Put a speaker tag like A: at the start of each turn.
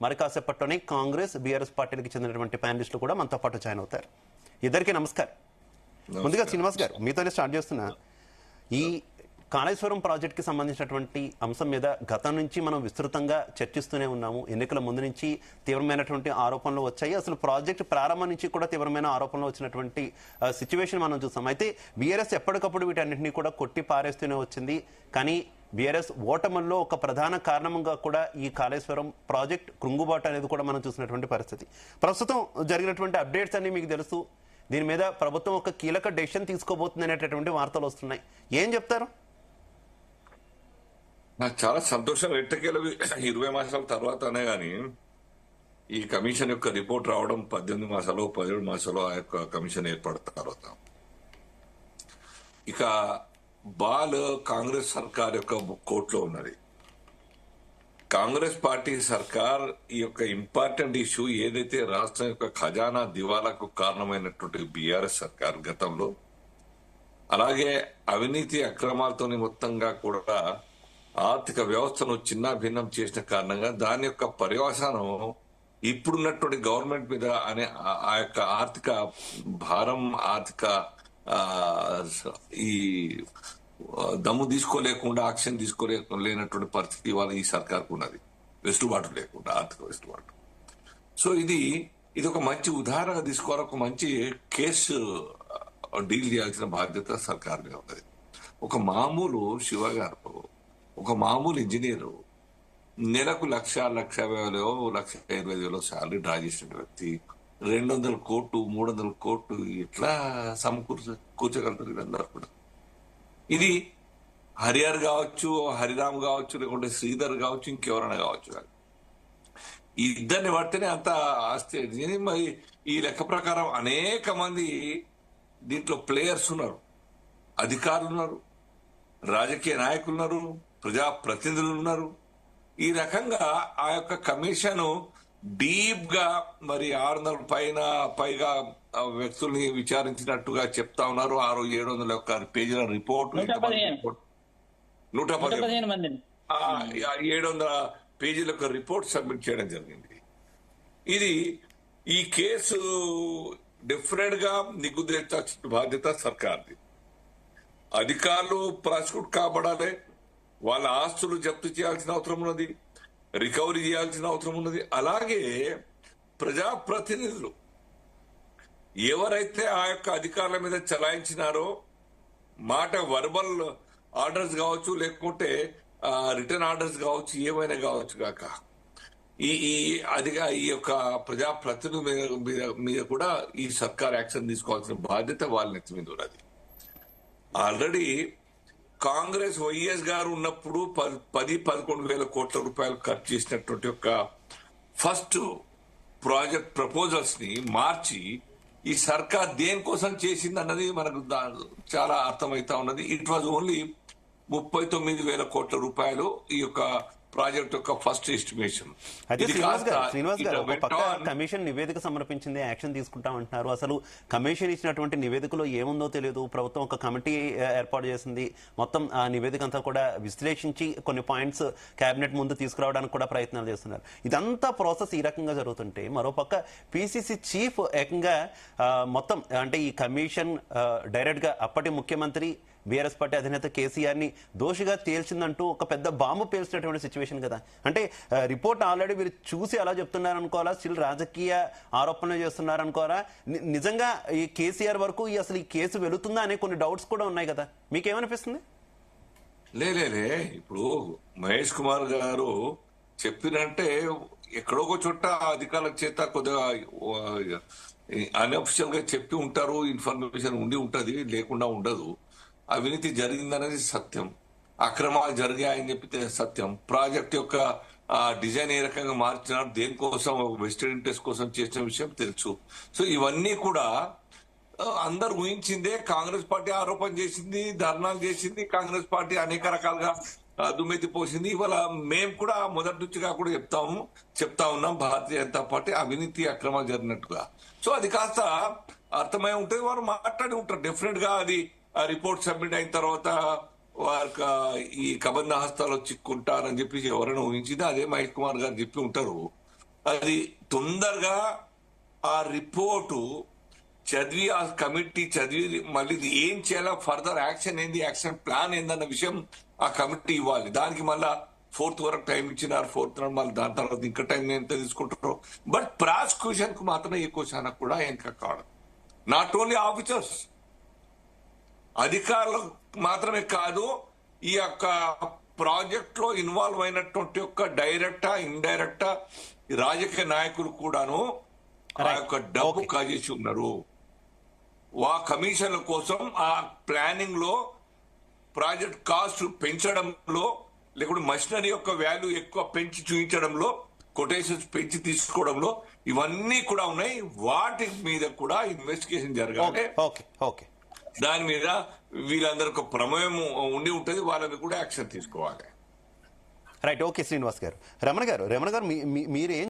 A: మరి కాసేపట్లోనే కాంగ్రెస్ బీఆర్ఎస్ పార్టీలకు చెందినటువంటి ప్యానలిస్టులు కూడా మనతో పాటు జాయిన్ అవుతారు. ఇద్దరికి నమస్కారం. ముందుగా శ్రీనివాస్ గారు మీతోనే స్టార్ట్ చేస్తున్నా. ఈ కాళేశ్వరం ప్రాజెక్ట్కి సంబంధించినటువంటి అంశం మీద గతం నుంచి మనం విస్తృతంగా చర్చిస్తూనే ఉన్నాము. ఎన్నికల ముందు నుంచి తీవ్రమైనటువంటి ఆరోపణలు వచ్చాయి. అసలు ప్రాజెక్ట్ ప్రారంభం నుంచి కూడా తీవ్రమైన ఆరోపణలు వచ్చినటువంటి సిచ్యువేషన్ మనం చూసాం. అయితే బీఆర్ఎస్ ఎప్పటికప్పుడు వీటన్నింటినీ కూడా కొట్టి పారేస్తూనే వచ్చింది. కానీ బీఆర్ఎస్ ఓటముల్లో ఒక ప్రధాన కారణంగా కూడా ఈ కాళేశ్వరం ప్రాజెక్ట్ కృంగుబాటు అనేది కూడా మనం చూసినటువంటి పరిస్థితి. ప్రస్తుతం జరిగినటువంటి అప్డేట్స్ అన్ని మీకు తెలుసు. దీని మీద ప్రభుత్వం ఒక కీలక డెసిషన్ తీసుకోబోతుంది అనేటటువంటి వార్తలు వస్తున్నాయి. ఏం చెప్తారు?
B: నాకు చాలా సంతోషం. ఎట్టకేలవి 20 మాసాల తర్వాతనే కానీ ఈ కమిషన్ యొక్క రిపోర్ట్ రావడం 18 మాసాలు 17 మాసాలు ఆ యొక్క కమిషన్ ఏర్పడిన తర్వాత ఇక కాంగ్రెస్ సర్కార్ యొక్క కోర్టులో ఉన్నది. కాంగ్రెస్ పార్టీ సర్కార్ ఈ యొక్క ఇంపార్టెంట్ ఇష్యూ ఏదైతే రాష్ట్రం యొక్క ఖజానా దివాలాకు కారణమైనటువంటి బీఆర్ఎస్ సర్కార్ గతంలో, అలాగే అవినీతి అక్రమాలతోని మొత్తంగా కూడా ఆర్థిక వ్యవస్థను చిన్న భిన్నం చేసిన కారణంగా దాని యొక్క పర్యవసానం ఇప్పుడున్నటువంటి గవర్నమెంట్ మీద అనే ఆ యొక్క ఆర్థిక భారం, ఆర్థిక ఈ దమ్ము తీసుకోలేకుండా, యాక్షన్ తీసుకోలేనటువంటి పరిస్థితి ఇవాళ ఈ సర్కార్కు ఉన్నది. వెసులుబాటు లేకుండా, ఆర్థిక వెసులుబాటు. సో ఇది ఒక మంచి ఉదాహరణగా తీసుకోవాలి. ఒక మంచి కేసు డీల్ చేయాల్సిన బాధ్యత సర్కార్ మీద ఉన్నది. ఒక మామూలు శివ గారు, ఒక మామూలు ఇంజనీరు నెలకు 1,50,000 1,20,000 శాలరీ డ్రా చేసిన వ్యక్తి 200 కోట్లు 300 కోట్లు ఎట్లా కూర్చోగలుగుతారు? వీళ్ళందరూ కూడా ఇది హరిహర్ కావచ్చు, హరిరామ్ కావచ్చు, లేకుంటే శ్రీధర్ కావచ్చు, ఇంకెవరైనా కావచ్చు. ఈ ఇద్దరిని పడితేనే అంత ఆస్తి. మరి ఈ లెక్క ప్రకారం అనేక మంది దీంట్లో ప్లేయర్స్ ఉన్నారు, అధికారులు ఉన్నారు, రాజకీయ నాయకులు ఉన్నారు, ప్రజాప్రతినిధులు ఉన్నారు. ఈ రకంగా ఆ యొక్క కమిషన్ డీప్ గా మరి 600 పైగా వ్యక్తుల్ని విచారించినట్టుగా చెప్తా ఉన్నారు. 600-700 పేజీల రిపోర్ట్, 700 పేజీల రిపోర్ట్ సబ్మిట్ చేయడం జరిగింది. ఈ కేసు డిఫరెంట్ గా నిగ్గుదేర్చాల్సిన బాధ్యత సర్కార్ది. అధికారులు ప్రాసిక్యూట్ కాబడాలి, వాళ్ళ ఆస్తులు జప్తు చేయాల్సిన అవసరం ఉన్నది, రికవరీ చేయాల్సిన అవసరం ఉన్నది. అలాగే ప్రజాప్రతినిధులు ఎవరైతే ఆ యొక్క అధికారుల మీద చలాయించినారో, మాట వర్బల్ ఆర్డర్స్ కావచ్చు, లేకుంటే రిటర్న్ ఆర్డర్స్ కావచ్చు, ఏమైనా కావచ్చు కాక ఈ యొక్క ప్రజాప్రతినిధుల మీద కూడా ఈ సర్కార్ యాక్షన్ తీసుకోవాల్సిన బాధ్యత వాళ్ళ నెత్తి మీద ఉన్నది. ఆల్రెడీ కాంగ్రెస్ వైఎస్ గారు ఉన్నప్పుడు 10-11 వేల కోట్ల రూపాయలు ఖర్చు చేసినటువంటి యొక్క ఫస్ట్ ప్రాజెక్ట్ ప్రపోజల్స్ ని మార్చి ఈ సర్కార్ దేనికోసం చేసింది అన్నది మనకు చాలా అర్థమవుతా ఉన్నది. ఇట్ వాజ్ ఓన్లీ 39,000 కోట్ల రూపాయలు ఈ యొక్క ప్రాజెక్ట్ యొక్క ఫస్ట్ ఎస్టిమేషన్.
A: అయితే శ్రీనివాస్ గారు ఒక పక్క కమిషన్ నివేదిక సమర్పించింది, యాక్షన్ తీసుకుంటామంటున్నారు. అసలు కమిషన్ ఇచ్చినటువంటి నివేదికలో ఏముందో తెలియదు. ప్రభుత్వం ఒక కమిటీ ఏర్పాటు చేసింది, మొత్తం ఆ నివేదిక అంతా కూడా విశ్లేషించి కొన్ని పాయింట్స్ కేబినెట్ ముందు తీసుకురావడానికి కూడా ప్రయత్నాలు చేస్తున్నారు. ఇదంతా ప్రాసెస్ ఈ రకంగా జరుగుతుంటే, మరోపక్క పిసిసి చీఫ్ ఏకంగా మొత్తం అంటే ఈ కమిషన్ డైరెక్ట్ గా అప్పటి ముఖ్యమంత్రి బీఆర్ఎస్ పార్టీ అధినేత కేసీఆర్ ని దోషిగా తేల్చిందంటూ ఒక పెద్ద బాంబు పేల్చినటువంటి సిచ్యువేషన్ కదా. అంటే రిపోర్ట్ ఆల్రెడీ మీరు చూసి అలా చెప్తున్నారనుకోవాలా, స్టిల్ రాజకీయ ఆరోపణలు చేస్తున్నారనుకోవాలా? నిజంగా ఈ కేసీఆర్ వరకు అసలు ఈ కేసు వెళుతుందా అనే కొన్ని డౌట్స్ కూడా ఉన్నాయి కదా, మీకేమనిపిస్తుంది?
B: లేలే ఇప్పుడు మహేష్ కుమార్ గారు చెప్పినంటే ఎక్కడో ఒక చోట అధికారుల చేత కొద్దిగా అన్అఫిషియల్ గా చెప్పి ఉంటారు, ఇన్ఫర్మేషన్ ఉండి ఉంటది, లేకుండా ఉండదు. అవినీతి జరిగిందనేది సత్యం, అక్రమాలు జరిగాయని చెప్పితే సత్యం. ప్రాజెక్ట్ యొక్క డిజైన్ ఏ రకంగా మార్చినారు, దేనికోసం, వెస్టెడ్ ఇంట్రెస్ట్ కోసం చేసిన విషయం తెలుసు. సో ఇవన్నీ కూడా అందరు ఊహించిందే. కాంగ్రెస్ పార్టీ ఆరోపణ చేసింది, ధర్నాలు చేసింది, కాంగ్రెస్ పార్టీ అనేక రకాలుగా దుమ్మెత్తి పోసింది. ఇవాళ మేము కూడా మొదటి నుంచిగా కూడా చెప్తా ఉన్నాం, భారతీయ జనతా పార్టీ అవినీతి అక్రమాలు జరిగినట్టుగా. సో అది కాస్త అర్థమై ఉంటుంది, వారు మాట్లాడి ఉంటారు. డెఫినెట్ గా అది రిపోర్ట్ సబ్మిట్ అయిన తర్వాత వారికి ఈ కబంధ హస్తాలు చిక్కుంటారని చెప్పి ఎవరైనా ఊహించింది అదే మహేష్ కుమార్ గారు చెప్పి ఉంటారు. అది తొందరగా ఆ రిపోర్టు చదివి, ఆ కమిటీ చదివి మళ్ళీ ఇది ఏం చేయాలా, ఫర్దర్ యాక్షన్ ఏంది, యాక్షన్ ప్లాన్ ఏందన్న విషయం ఆ కమిటీ ఇవ్వాలి. దానికి మళ్ళా 4th వరకు టైం ఇచ్చినారు. 4th మళ్ళీ దాని తర్వాత ఇంకా టైం ఎంత తీసుకుంటారో. బట్ ప్రాసిక్యూషన్ కు మాత్రం ఎక్కువ శాతం కూడా వెనక కాదు. నాట్ ఓన్లీ ఆఫీసర్స్, అధికారులకు మాత్రమే కాదు, ఈ యొక్క ప్రాజెక్ట్ లో ఇన్వాల్వ్ అయినటువంటి యొక్క డైరెక్టా ఇండైరెక్టా రాజకీయ నాయకులు కూడాను ఆ యొక్క డబ్బు కాజేసి ఉన్నారు. ఆ కమిషన్ల కోసం ఆ ప్లానింగ్ లో ప్రాజెక్ట్ కాస్ట్ పెంచడంలో, లేకుంటే మషినరీ యొక్క వాల్యూ ఎక్కువ పెంచి చూపించడంలో, కొటేషన్స్ పెంచి తీసుకోవడంలో ఇవన్నీ కూడా ఉన్నాయి. వాటి మీద కూడా ఇన్వెస్టిగేషన్ జరగాలి. దాని మీద వీళ్ళందరూ ఒక ప్రమేయం ఉండి ఉంటుంది, వాళ్ళ మీద కూడా యాక్షన్ తీసుకోవాలి.
A: రైట్. ఓకే శ్రీనివాస్ గారు. రమణ గారు మీరేం